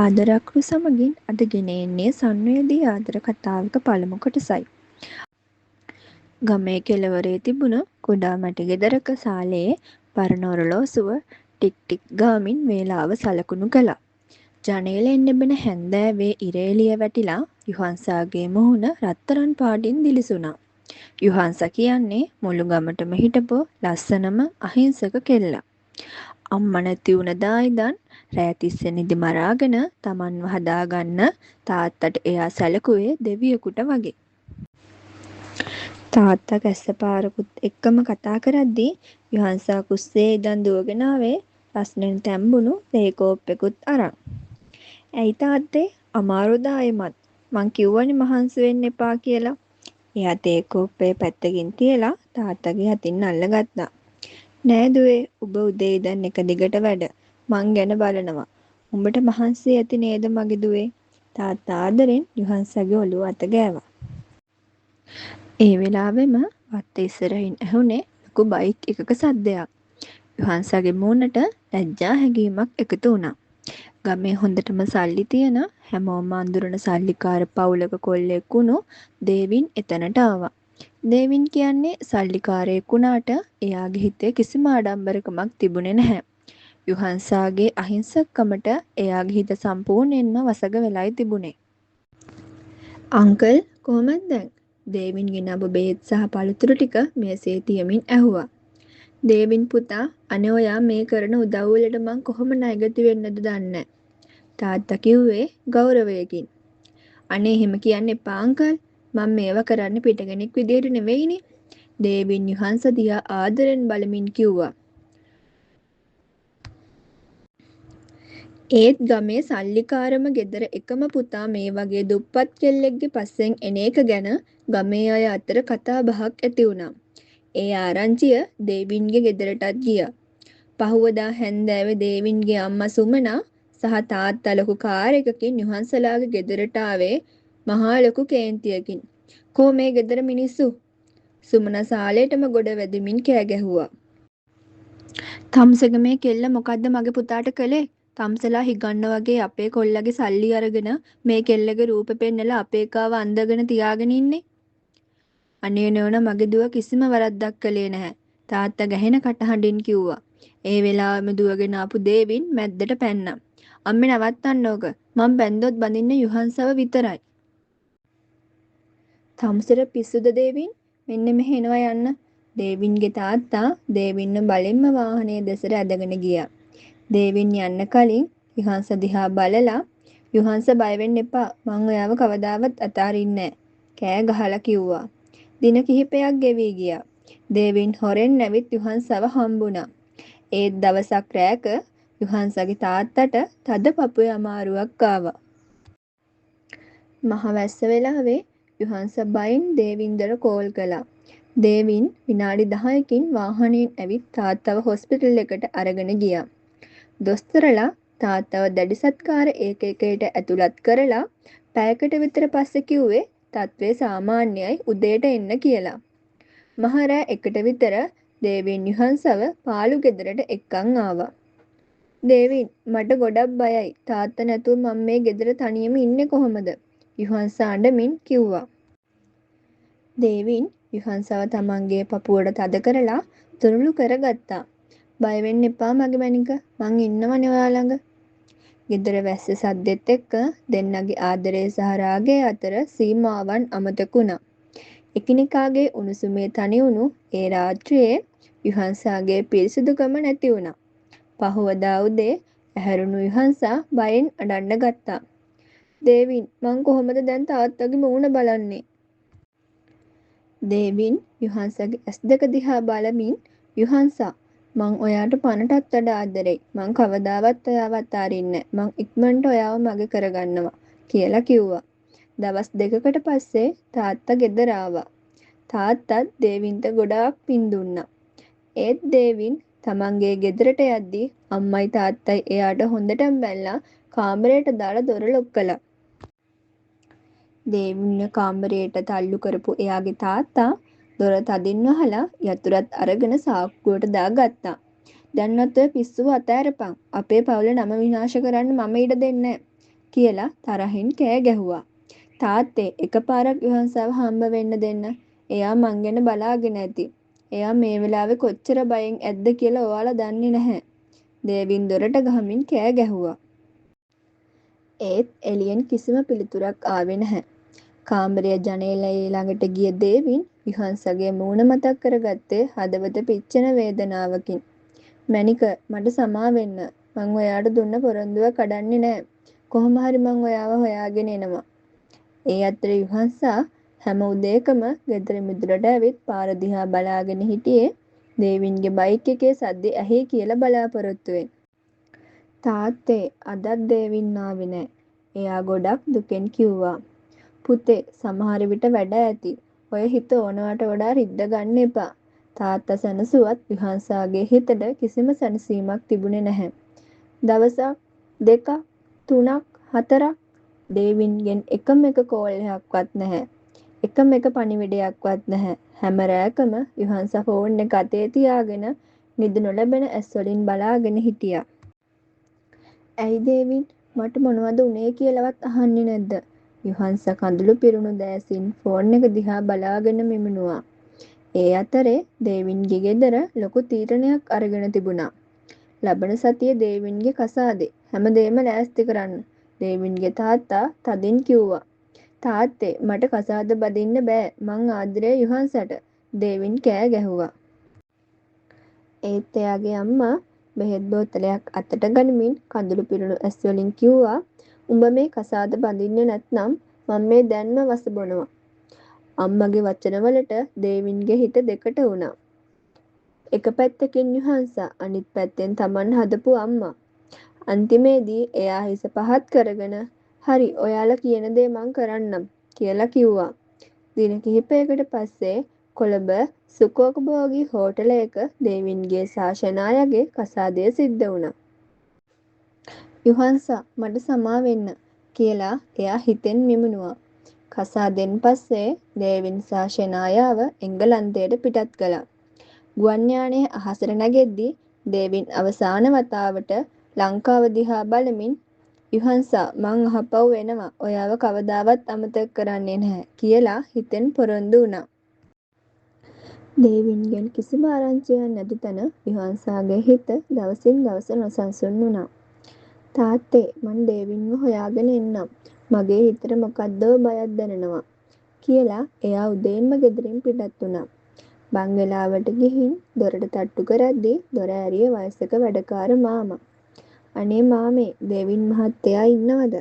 ආදරක්රු සමගින් අද ගෙන එන්නේ සංවේදී ආදර කතාවක පළමු කොටසයි. ගමේ කෙළවරේ තිබුණ කුඩා මැටි ගෙදරක සාලේ පරණ ඔරලෝසුව ටික් ටික් ගාමින් වේලාව සලකුණු කළා. ජනේලෙන් එබෙන හැන්දෑවේ ඉර එළිය වැටිලා යුහන්සාගේ මුහුණ රත්තරන් පාටින් දිලිසුණා. යුහන්සා කියන්නේ මුළු ගමටම හිටපු ලස්සනම අහිංසක කෙල්ලා. අම්මා නැති වුණ දා ඉඳන් රෑ තිස්සේ නිදි මරාගෙන තමන්ව හදාගන්න තාත්තට එයා සැලකුවේ දෙවියෙකුට වගේ. තාත්තා කැස්සපාරකුත් එක්කම කතා කරද්දී යුහන්සා කුස්සියේ ඉඳන් දුවගෙන ආවේ රස්නෙන් තැම්බුණු තේ කෝප්පෙකුත් අරන්. "ඇයි තාත්තේ අමාරුද ආයෙමත්? මං කිව්වනේ මහන්සි වෙන්න එපා කියලා." එයා තේ කෝප්පේ පැත්තකින් තියලා තාත්තගේ අතින් අල්ලගත්තා. "නෑ දුවේ, උඹ උදේ ඉඳන් එක දිගට වැඩ. මං ගැන බලනවා. උඹට මහන්සි ඇති නේද මගේ දුවේ?" තාත්තා ආදරෙන් යුහන්සගේ ඔළුව අත ගෑවා. ඒ වෙලාවෙම වත්තේ ඉස්සරහින් ඇහුනේ ලොකු බයික් එකක සද්දයක්. යුහන්සගේ මූණට ලැජ්ජා හැඟීමක් එකතු වුණා. ගමේ හොඳටම සල්ලි තියන හැමෝම අඳුරන සල්ලිකාර පවුලක කොල්ලෙක් වුණු දේවින් එතනට ආවා. දේවින් කියන්නේ සල්ලිකාරයෙක් වුණාට එයාගේ හිතේ කිසිම ආඩම්බරකමක් තිබුණේ නැහැ. යුහන්සාගේ අහිංසකකමට එයාගේ හිත සම්පූර්ණයෙන්ම වසඟ වෙලයි තිබුණේ. "අංකල් කොහමද දැන්?" දේවින් ගෙනාපු බෙහෙත් සහ පළතුරු ටික මේසේ තියමින් ඇහුවා. "දේවින් පුතා, අනේ ඔයා මේ කරන උදව්වලට මං කොහොම ණයගැති වෙන්නද දන්නේ." තාත්තා කිව්වේ ගෞරවයකින්. "අනේ එහෙම කියන්න එපා අංකල්. මං මේවා කරන්නේ පිටකෙනෙක් විදියට නෙවෙයිනේ." දේවින් යුහන්ස දිහා ආදරෙන් බලමින් කිව්වා. "ඒත් ගමේ සල්ලිකාරම ගෙදර එකම පුතා මේ වගේ දුප්පත් කෙල්ලෙක්ගේ පස්සෙන් එන එක ගැන ගමේ අය අතර කතා බහක් ඇති වුණා." ඒ ආරංචිය දේවින්ගේ ගෙදරටත් ගියා. පහුවදා හැන්දෑවේ දේවින්ගේ අම්මා සුමනා සහ තාත්තා ලොකු කාර් එකකින් යුහන්සලාගේ ගෙදරට ආවේ මහා ලොකු කේන්තියකින්. "කෝ මේ ගෙදර මිනිස්සු?" සුමනා සාලේටම ගොඩ වැදිමින් කෑ ගැහුවා. "තම්සෙගේ කෙල්ල මොකද්ද මගේ පුතාට කළේ? තම්සලා හිගන්න වගේ අපේ කොල්ලගේ සල්ලි අරගෙන මේ කෙල්ලගේ රූපෙ පෙන්නලා අපේ එකාව අන්දගෙන තියාගෙන ඉන්නේ." "අනේ නෝනා, මගේ දුව කිසිම වරද්දක් කළේ නැහැ." තාත්තා ගැහෙන කටහඬින් කිව්වා. ඒ වෙලාවෙම දුවගෙන ආපු දේවින් මැද්දට පැන්නා. "අම්මේ නවත්තන්න ඕක. මං බැන්දොත් බඳින්නේ යුහන්සව විතරයි." "තම්සෙට පිස්සුද දේවින්? මෙන්න මෙහෙ එනවා යන්න." දේවින්ගේ තාත්තා දේවින්ව බලෙන්ම වාහනේ දෙසට ඇදගෙන ගියා. දේවින් යන්න කලින් යුහන්ස දිහා බලලා "යුහන්ස බය වෙන්න එපා. මං ඔයාව කවදාවත් අතාරින්නේ නෑ." කෑ ගහලා කිව්වා. දින කිහිපයක් ගෙවී ගියා. දේවින් හොරෙන් ඇවිත් යුහන්සව හම්බුණා. ඒත් දවසක් රෑක යුහන්සගේ තාත්තට තද පපුවේ අමාරුවක් ආවා. මහ වැස්ස වෙලාවේ යුහන්ස බයින් දේවින්දට කෝල් කළා. දේවින් විනාඩි 10කින් වාහනයෙන් ඇවිත් තාත්තව හොස්පිටල් එකට අරගෙන ගියා. දොස්තරලා තාත්තව දැඩි සත්කාර ඒකකයට ඇතුළත් කරලා පැයකට විතර පස්සේ කිව්වේ තත්ත්වය සාමාන්‍යයි, උදේට එන්න කියලා. මහ රෑ 1ට විතර දේවින් යුහන්සව පාළු ගෙදරට එක්කන් ආවා. "දේවින්, මට ගොඩක් බයයි. තාත්තා නැතුව මම මේ ගෙදර තනියම ඉන්නේ කොහොමද?" යුහන්ස අඬමින් කිව්වා. දේවින් යුහන්සව තමන්ගේ පපුවට තද කරලා තුරුළු කරගත්තා. "බය වෙන්න එපා මගේ මැනික. මං ඉන්නවනේ ඔයා ළඟ." ගෙදර වැස්සේ සද්දෙත් එක්ක දෙන්නගේ ආදරය සහ රාගය අතර සීමාවන් අමතක වුණා. එකිනෙකාගේ උණුසුමේ තනිවුණු ඒ රාත්‍රියේ යුහන්සාගේ පිරිසිදුකම නැති වුණා. පහුවදා උදේ ඇහැරුණු යුහන්සා බයෙන් අඬන්න ගත්තා. "දේවින්, මං කොහොමද දැන් තාත්තගේ මූණ බලන්නේ?" දේවින් යුහන්සගේ ඇස් දෙක දිහා බලමින් "යුහන්සා, මං ඔයාට පණටත් වඩා ආදරෙයි. මං කවදාවත් ඔයාව අතාරින්නේ නෑ. මං ඉක්මනට ඔයාව මගේ කරගන්නවා" කියලා කිව්වා. දවස් 2කට පස්සේ තාත්තා ගෙදර ආවා. තාත්තත් දේවින්ට ගොඩාක් පින් දුන්නා. ඒත් දේවින් තමන්ගේ ගෙදරට යද්දී අම්මයි තාත්තයි එයාට හොඳටම බැනලා කාමරයට දාලා දොර ලොක් කළා. දේවින්ව කාමරයට තල්ලු කරපු එයාගේ තාත්තා දොර තදින් වහලා යතුරත් අරගෙන සාක්කුවට දාගත්තා. "දැන්වත් ඔය පිස්සුව අතෑරපන්. අපේ පවුලේ නම විනාශ කරන්න මම ඉඩ දෙන්නේ නෑ." කියලා තරහින් කෑ ගැහුවා. තාත්තේ එකපාරක් විහංසාව හම්බ වෙන්න දෙන්න. එයා මං ගැන බලාගෙන ඇති. එයා මේ වෙලාවේ කොච්චර බයෙන් ඇද්ද කියලා ඔයාලා දන්නේ නැහැ. දේවින් දොරට ගහමින් කෑ ගැහුවා. ඒත් එළියෙන් කිසිම පිළිතුරක් ආවේ නැහැ. කාමරය ජනේලයේ ළඟට ගිය දේවින් විහංසගේ මූණ මතක් කරගත්තේ හදවත පිච්චෙන වේදනාවකින්. මැනික මට සමා වෙන්න. මං ඔයාට දුන්න පොරොන්දුව කඩන්නේ නෑ. කොහොම හරි මං ඔයාව හොයාගෙන එනවා. ඒ අතරේ විහංසා හැම උදේකම ගෙදර මිදුලට ඇවිත් පාර දිහා බලාගෙන හිටියේ දේවින්ගේ බයික් එකේ සද්දෙ ඇහි කියලා බලාපොරොත්තුවෙන්. තාත්තේ අදත් දේවින් ආවේ නෑ. එයා ගොඩක් දුකෙන් කිව්වා. පුතේ සමහර විට වැඩ ඇති. ඔය හිත ඕනවට වඩා රිද්ද ගන්න එපා. තාත්තා සැනසුවත් විහංසාගේ හිතට කිසිම සැනසීමක් තිබුණේ නැහැ. දවසක් දෙකක් තුනක් හතරක් දේවින්ගෙන් එකම එක කෝල් එකක්වත් නැහැ. එකම එක පණිවිඩයක්වත් නැහැ. හැම රැයකම විහංස ෆෝන් එක අතේ තියාගෙන නිදි නොලැබෙන ඇස් වලින් බලාගෙන හිටියා. ඇයි දේවින් මට මොනවද උනේ කියලාවත් අහන්නේ නැද්ද? විහංස කඳුළු පිරුණු දෑසින් ෆෝන් එක දිහා බලාගෙන මිමුණුවා. ඒ අතරේ දේවින්ගේ ගෙදර ලොකු තීරණයක් අරගෙන තිබුණා. ලබන සතියේ දේවින්ගේ කසාදේ හැමදේම ලෑස්ති කරන්න. දේවින්ගේ තාත්තා තදින් කිව්වා. තාත්තේ මට කසාද බදින්න බෑ මං ආදරේ යුහන්සට. දේවින් කෑ ගැහුවා. ඒත් එයාගේ අම්මා බෙහෙත් බෝතලයක් අතට ගනිමින් කඳුළු පිරුණු ඇස් වලින් කිව්වා උඹ මේ කසාද බඳින්නේ නැත්නම් මම මේ දැන්ම වස බොනවා. අම්මගේ වචනවලට දේවින්ගේ හිත දෙකට වුණා. එක පැත්තකින් යුහන්සා අනිත් පැත්තෙන් Taman හදපු අම්මා. අන්තිමේදී එයා හිස පහත් කරගෙන හරි ඔයාලා කියන දේ මං කරන්නම් කියලා කිව්වා. දින කිහිපයකට පස්සේ කොළඹ සුකෝකභෝගී හෝටලයක දේවින්ගේ සාෂනායගේ කසාදය සිද්ධ වුණා. යුහන්සා මට සමා වෙන්න කියලා එයා හිතෙන් මිමුණුවා. කසාදෙන් පස්සේ දේවින් සාෂනායාව එංගලන්තයට පිටත් කළා. ගුවන් යානයේ අහසට නැගෙද්දී දේවින් අවසාන වතාවට ලංකාව දිහා බලමින් යුහන්සා මං අහපව් වෙනවා ඔයාව කවදාවත් අමතක කරන්නේ නැහැ කියලා හිතෙන් පොරොන්දු වුණා. දේවින්ගෙන් කිසිම ආරංචියක් නැති තැන යුහන්සාගේ හිත දවසින් දවස නොසන්සුන් වුණා. තාත්තේ මං දේවින්ව හොයාගෙන එන්නම්. මගේ හිතට මොකද්දෝ බයක් දැනෙනවා කියලා එයා උදේන්ම ගෙදරින් පිටත් වුණා. බංගලාවට ගිහින් දොරට තට්ටු කරද්දී දොර ඇරිය වයසක වැඩකාර මාමා. අනේ මාමේ දේවින් මහත්තයා ඉන්නවද?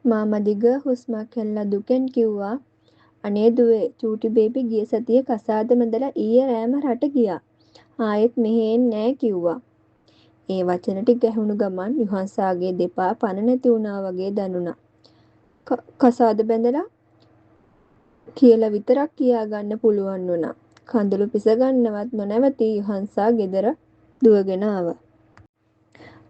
මාමා දිග හුස්මක් හැල්ලා දුකෙන් කිව්වා අනේ දුවේ චූටි බේබි ගිය සතියේ කසාද මැදලා ඊයේ රෑම රට ගියා. ආයෙත් මෙහෙ එන්නේ නෑ කිව්වා. ඒ වචන ටික ඇහුණු ගමන් යුහන්සාගේ දෙපා පන නැති වුණා වගේ දැනුණා. කසාද බැඳලා කියලා විතරක් කියා ගන්න පුළුවන් වුණා. කඳුළු පිස ගන්නවත් නොනැවති යුහන්සා ගෙදර දුවගෙන ආවා.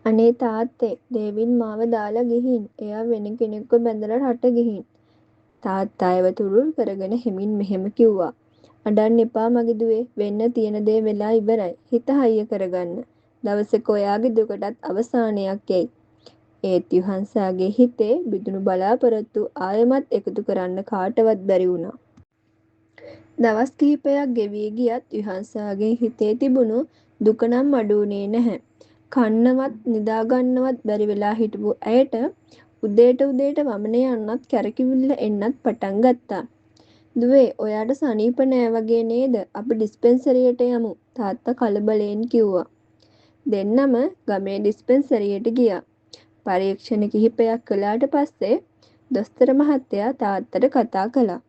අනේ තාත්තේ දේවින් මාව දාලා ගිහින් එයා වෙන කෙනෙක්ව බැඳලා රට ගිහින්. තාත්තා ඒව තුරුල් කරගෙන හෙමින් මෙහෙම කිව්වා. අඬන්න එපා මගේ දුවේ වෙන්න තියෙන දේ වෙලා ඉවරයි. හිත හයිය කරගන්න. දවසක ඔයාගේ දුකටත් අවසානයක් එයි. ඒත් යුහන්සාගේ හිතේ බිඳුණු බලාපොරොත්තු ආයෙමත් එකතු කරන්න කාටවත් බැරි වුණා. දවස් කිහිපයක් ගෙවී ගියත් යුහන්සාගේ හිතේ තිබුණු දුක නම් අඩු වුණේ නැහැ. කන්නවත් නිදාගන්නවත් බැරි වෙලා හිටපු ඇයට උදේට වමන යන්නත් කැරකිවිල්ල එන්නත් පටන් ගත්තා. දුවේ ඔයාට සනීප නෑ වගේ නේද? අපි ඩිස්පෙන්සරියට යමු තාත්තා කලබලයෙන් කිව්වා. දෙන්නම ගමේ ඩිස්පෙන්සරියට ගියා. පරීක්ෂණ කිහිපයක් කළාට පස්සේ දොස්තර මහත්තයා තාත්තට කතා කළා.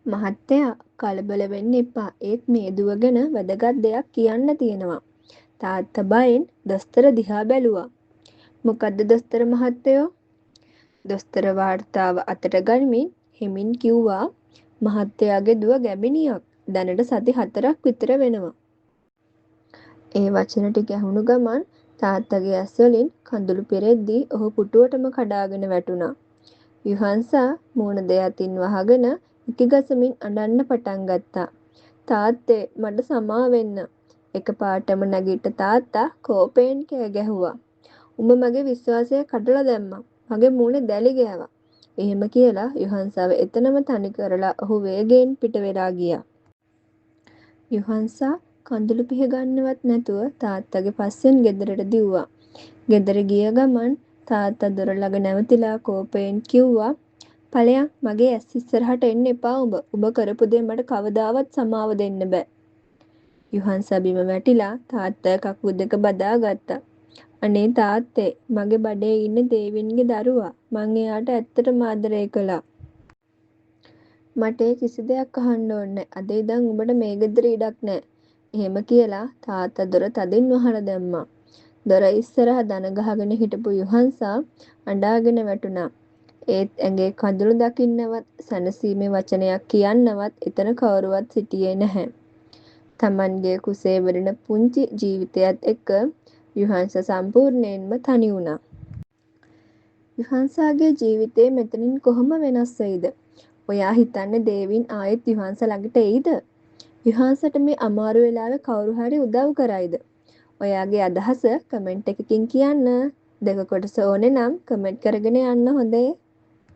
මහත්තයා කලබල වෙන්න එපා. ඒත් මේ දුව ගැන වැදගත් දෙයක් කියන්න තියෙනවා. තාත්තා බයෙන් දොස්තර දිහා බැලුවා. මොකද්ද දොස්තර මහත්තයෝ? දොස්තර වාර්තාව අතට ගනිමින් හෙමින් කිව්වා මහත්තයාගේ දුව ගැබිනියක්. දැනට සති 4ක් විතර වෙනවා. ඒ වචන ටික ඇහුණු ගමන් තාත්තගේ ඇස් වලින් කඳුළු පෙරෙද්දී ඔහු පුටුවටම කඩාගෙන වැටුණා. යුහන්සා මූණ දෙයතින් වහගෙන ඉකිගසමින් අඬන්න පටන් ගත්තා. තාත්තේ මට සමා වෙන්න. එකපාරටම නැගිට තාත්තා කෝපයෙන් කෑ ගැහුවා. උඹ මගේ විශ්වාසය කඩලා දැම්මා. මගේ මූණේ දැලි ගෑවා. එහෙම කියලා යොහන්සාව එතනම තනි කරලා ඔහු වේගයෙන් පිට වෙලා ගියා. යොහන්සා කඳුළු පිහ ගන්නවත් නැතුව තාත්තගේ පස්සෙන් ගෙදරට දිව්වා. ගෙදර ගිය ගමන් තාත්තා දොර ළඟ නැවතිලා කෝපයෙන් කිව්වා "ඵලයන් මගේ ඇස් ඉස්සරහට එන්න එපා උඹ. උඹ කරපු දේ මට කවදාවත් සමාව දෙන්න බෑ." යොහන්සා බිම වැටිලා තාත්තා කකුල් දෙක බදා ගත්තා. "අනේ තාත්තේ මගේ බඩේ ඉන්න දේවින්ගේ දරුවා. මං එයාට ඇත්තටම ආදරය කළා. මට ඒ කිසි දෙයක් අහන්න ඕනේ නෑ. අද ඉඳන් උඹට මේ ගෙදර ඉඩක් නෑ." එහෙම කියලා තාත්තා දොර තදින් වහලා දැම්මා. දොර ඉස්සරහ දන ගහගෙන හිටපු යොහන්සා අඬාගෙන වැටුණා. ඒත් ඇඟේ කඳුළු දකින්නවත් සැනසීමේ වචනයක් කියන්නවත් එතන කවුරුවත් සිටියේ නැහැ. තමන්ගේ කුසේ වැඩෙන පුංචි ජීවිතයත් එක්ක යොහන්සා සම්පූර්ණයෙන්ම තනි වුණා. යොහන්සාගේ ජීවිතේ මෙතනින් කොහොම වෙනස් වෙයිද? ඔයා හිතන්නේ දේවින් ආයෙත් යොහන්සා ළඟට එයිද? යොහන්සට මේ අමාරු වෙලාවේ කවුරු හරි උදව් කරයිද? ඔයාගේ අදහස කමෙන්ට් එකකින් කියන්න. දෙක කොටස ඕනේ නම් කමෙන්ට් කරගෙන යන්න හොඳේ.